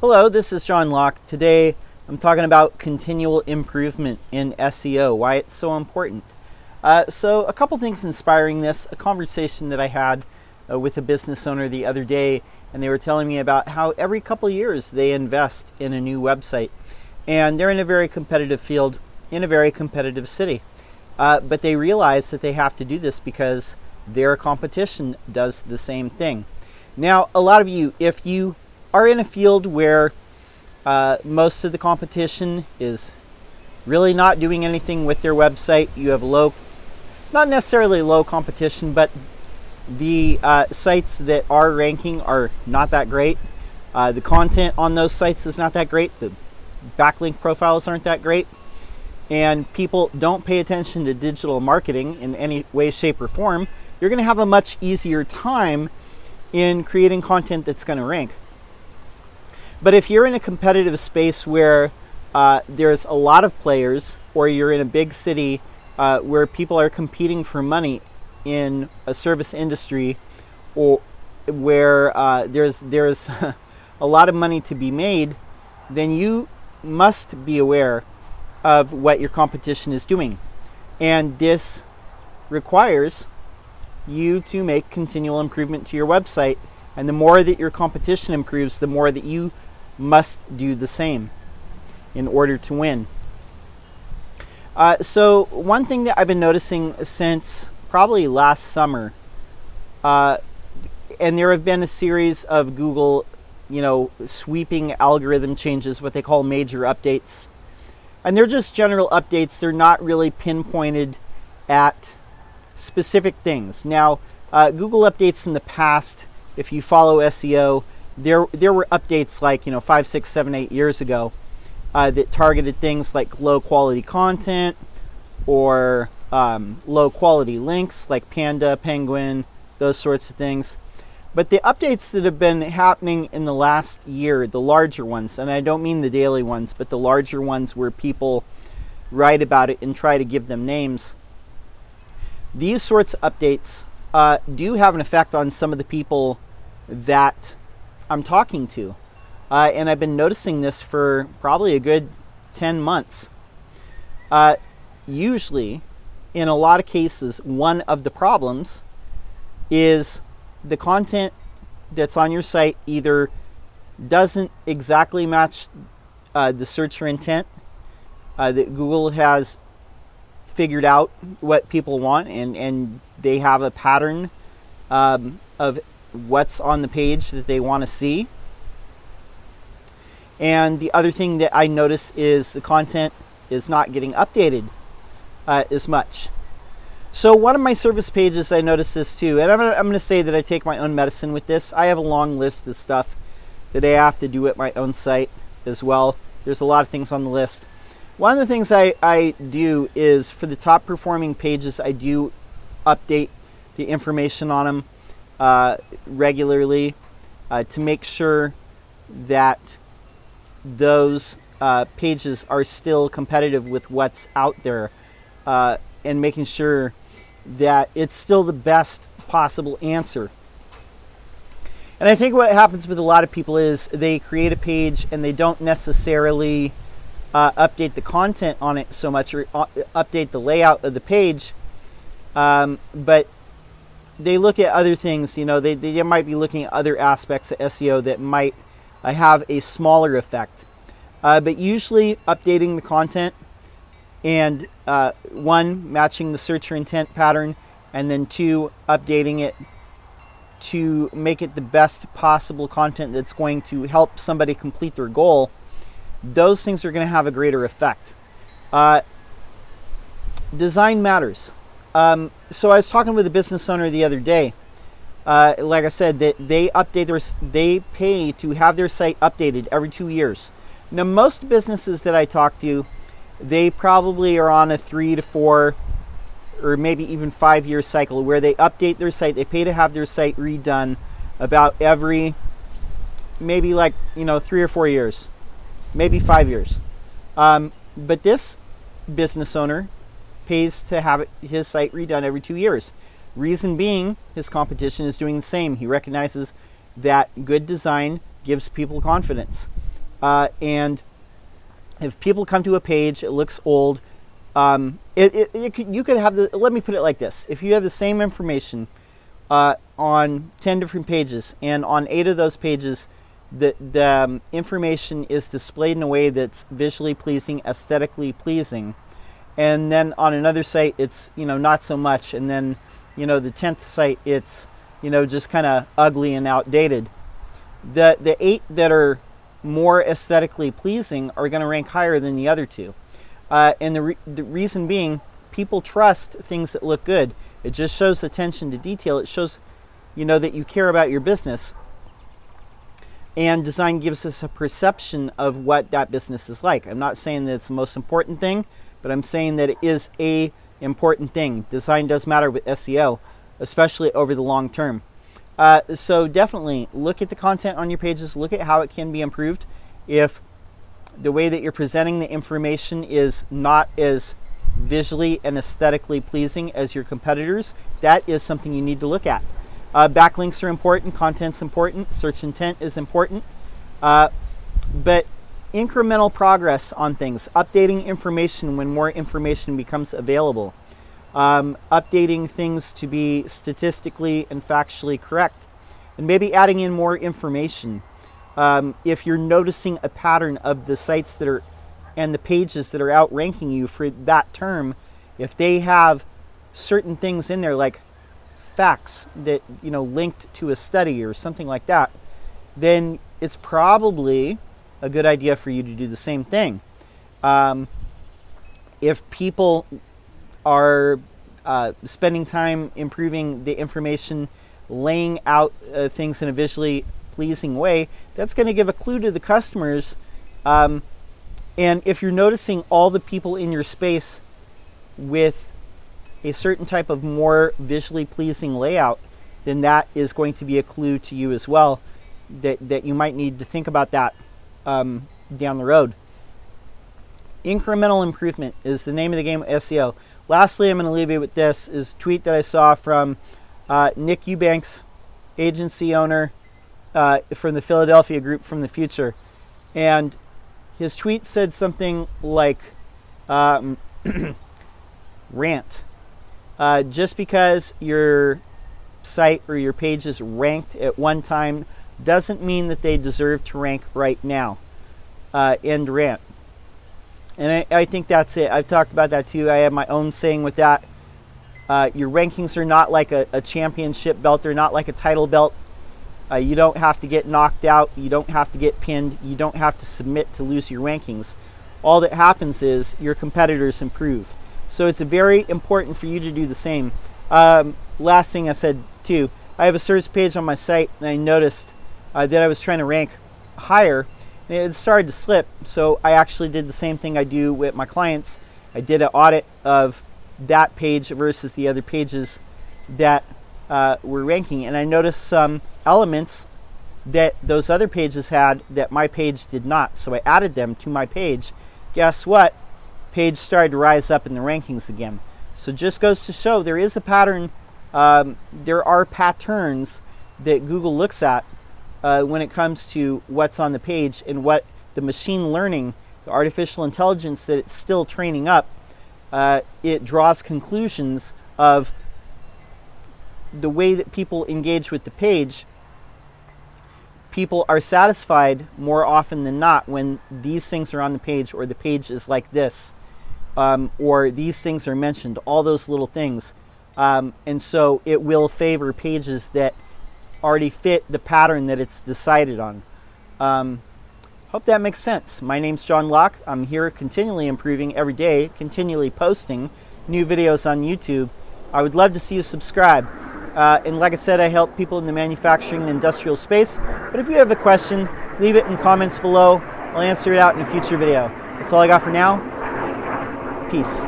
Hello, this is John Locke. Today I'm talking about continual improvement in SEO, why it's so important. So a couple things inspiring this, a conversation that I had with a business owner the other day, and they were telling me about how every couple years they invest in a new website. And they're in a very competitive field, in a very competitive city. But they realize that they have to do this because their competition does the same thing. Now, a lot of you, if you are in a field where most of the competition is really not doing anything with their website, you have low, not necessarily low competition, but the sites that are ranking are not that great. The content on those sites is not that great. The backlink profiles aren't that great. And people don't pay attention to digital marketing in any way, shape, or form. You're going to have a much easier time in creating content that's going to rank. But if you're in a competitive space where there's a lot of players, or you're in a big city where people are competing for money in a service industry, or where there's a lot of money to be made, then you must be aware of what your competition is doing. And this requires you to make continual improvement to your website. And the more that your competition improves, the more that you must do the same in order to win. So one thing that I've been noticing since probably last summer, and there have been a series of Google, sweeping algorithm changes, what they call major updates. And they're just general updates. They're not really pinpointed at specific things. Now, Google updates in the past, if you follow SEO, there were updates like 5, 6, 7, 8 years ago that targeted things like low quality content or low quality links like Panda, Penguin, those sorts of things. But the updates that have been happening in the last year, the larger ones, and I don't mean the daily ones, but the larger ones where people write about it and try to give them names, these sorts of updates do have an effect on some of the people that I'm talking to. And I've been noticing this for probably a good 10 months. Usually, in a lot of cases, one of the problems is the content that's on your site either doesn't exactly match the searcher intent that Google has figured out what people want, and they have a pattern of what's on the page that they want to see. And the other thing that I notice is the content is not getting updated as much. So one of my service pages, I noticed this too, and I'm going to say that I take my own medicine with this. I have a long list of stuff that I have to do at my own site as well. There's a lot of things on the list. One of the things I do is for the top performing pages, I do update the information on them regularly to make sure that those pages are still competitive with what's out there, and making sure that it's still the best possible answer. And I think what happens with a lot of people is they create a page and they don't necessarily update the content on it so much, or update the layout of the page, but they look at other things. They might be looking at other aspects of SEO that might have a smaller effect. But usually updating the content and one, matching the searcher intent pattern, and then two, updating it to make it the best possible content that's going to help somebody complete their goal, those things are going to have a greater effect. Design matters. So I was talking with a business owner the other day. Like I said, that they pay to have their site updated every 2 years. Now, most businesses that I talk to, they probably are on a 3 to 4 or maybe even 5 year cycle where they update their site. They pay to have their site redone about every maybe 3 or 4 years, maybe 5 years. But this business owner pays to have his site redone every 2 years. Reason being, his competition is doing the same. He recognizes that good design gives people confidence. And if people come to a page, it looks old. You could have the. Let me put it like this: if you have the same information on 10 different pages, and on 8 of those pages, the information is displayed in a way that's visually pleasing, aesthetically pleasing, and then on another site it's not so much, and then the 10th site it's just kind of ugly and outdated. The 8 that are more aesthetically pleasing are going to rank higher than the other 2, and the reason being, people trust things that look good. It just shows attention to detail. It shows that you care about your business. And design gives us a perception of what that business is like. I'm not saying that it's the most important thing, but I'm saying that it is a important thing. Design does matter with SEO, especially over the long term. So definitely look at the content on your pages, look at how it can be improved. If the way that you're presenting the information is not as visually and aesthetically pleasing as your competitors, that is something you need to look at. Backlinks are important, content's important, search intent is important, but incremental progress on things, updating information when more information becomes available, updating things to be statistically and factually correct, and maybe adding in more information. If you're noticing a pattern of the sites that are and the pages that are outranking you for that term, if they have certain things in there like facts that linked to a study or something like that, then it's probably a good idea for you to do the same thing. If people are spending time improving the information, laying out things in a visually pleasing way, that's going to give a clue to the customers. And if you're noticing all the people in your space with a certain type of more visually pleasing layout, then that is going to be a clue to you as well, that you might need to think about that down the road. Incremental improvement is the name of the game of SEO. Lastly, I'm going to leave you with this is a tweet that I saw from Nick Eubanks, agency owner from the Philadelphia group from the future. And his tweet said something like, rant. Just because your site or your page is ranked at one time doesn't mean that they deserve to rank right now. End rant. And I think that's it. I've talked about that too. I have my own saying with that. Your rankings are not like a championship belt. They're not like a title belt. You don't have to get knocked out. You don't have to get pinned. You don't have to submit to lose your rankings. All that happens is your competitors improve. So it's very important for you to do the same. Last thing I said too, I have a service page on my site, and I noticed that I was trying to rank higher, and it started to slip. So I actually did the same thing I do with my clients. I did an audit of that page versus the other pages that were ranking, and I noticed some elements that those other pages had that my page did not. So I added them to my page. Guess what? Page started to rise up in the rankings again. So just goes to show there is a pattern. There are patterns that Google looks at when it comes to what's on the page, and what the machine learning, the artificial intelligence that it's still training up, it draws conclusions of the way that people engage with the page. People are satisfied more often than not when these things are on the page, or the page is like this, or these things are mentioned, all those little things. And so it will favor pages that already fit the pattern that it's decided on. Hope that makes sense. My name's John Locke. I'm here continually improving every day, continually posting new videos on YouTube. I would love to see you subscribe. And like I said, I help people in the manufacturing and industrial space. But if you have a question, leave it in comments below. I'll answer it out in a future video. That's all I got for now. Peace.